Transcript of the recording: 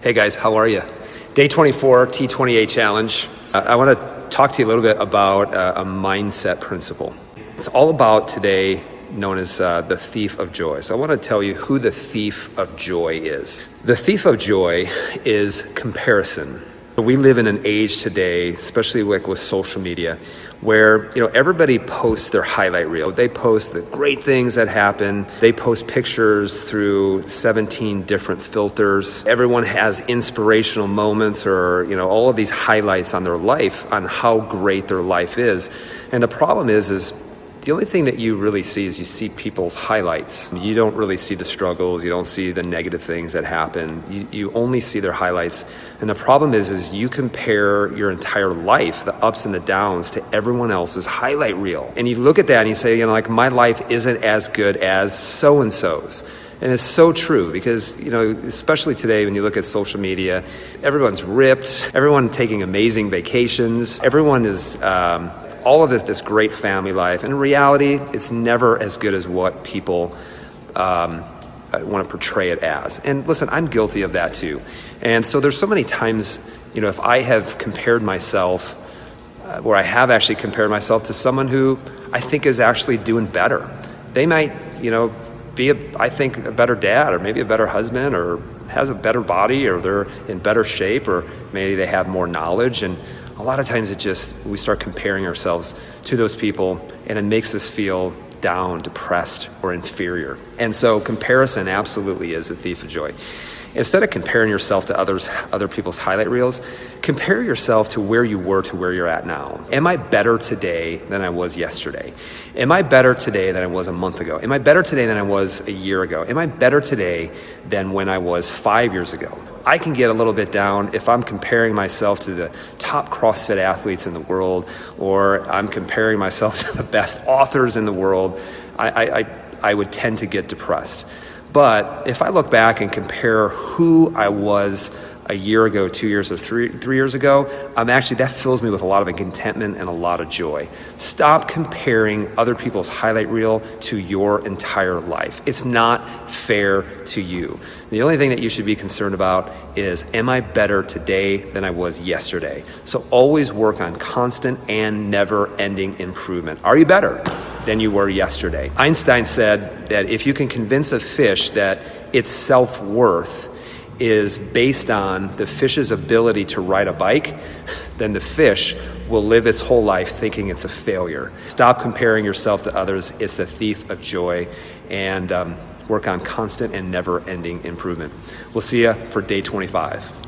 Hey guys, how are you? Day 24, T28 challenge. I want to talk to you a little bit about a mindset principle. It's all about today known as the thief of joy. So I want to tell you who the thief of joy is. The thief of joy is comparison. We live in an age today, especially with social media, where everybody posts their highlight reel. They post the great things that happen. They post pictures through 17 different filters. Everyone has inspirational moments or all of these highlights on their life, on how great their life is. And the problem is the only thing that you really see is you see people's highlights. You don't really see the struggles. You don't see the negative things that happen. You only see their highlights. And the problem is you compare your entire life, the ups and the downs, to everyone else's highlight reel. And you look at that and you say, my life isn't as good as so-and-so's. And it's so true because, especially today when you look at social media, everyone's ripped, everyone taking amazing vacations, everyone is all of this great family life. And in reality, it's never as good as what people want to portray it as. And listen, I'm guilty of that too. And so there's so many times, if I have compared myself, where I have actually compared myself to someone who I think is actually doing better. They might, be I think a better dad, or maybe a better husband, or has a better body, or they're in better shape, or maybe they have more knowledge. And a lot of times we start comparing ourselves to those people, and it makes us feel down, depressed, or inferior. And so comparison absolutely is the thief of joy. Instead of comparing yourself to other people's highlight reels, compare yourself to where you were to where you're at now. Am I better today than I was yesterday? Am I better today than I was a month ago? Am I better today than I was a year ago? Am I better today than when I was 5 years ago? I can get a little bit down if I'm comparing myself to the top CrossFit athletes in the world, or I'm comparing myself to the best authors in the world. I would tend to get depressed. But if I look back and compare who I was a year ago, 2 years, or three years ago, that fills me with a lot of contentment and a lot of joy. Stop comparing other people's highlight reel to your entire life. It's not fair to you. The only thing that you should be concerned about is, am I better today than I was yesterday? So always work on constant and never-ending improvement. Are you better than you were yesterday? Einstein said that if you can convince a fish that its self-worth is based on the fish's ability to ride a bike, then the fish will live its whole life thinking it's a failure. Stop comparing yourself to others. It's the thief of joy. And work on constant and never-ending improvement. We'll see you for day 25.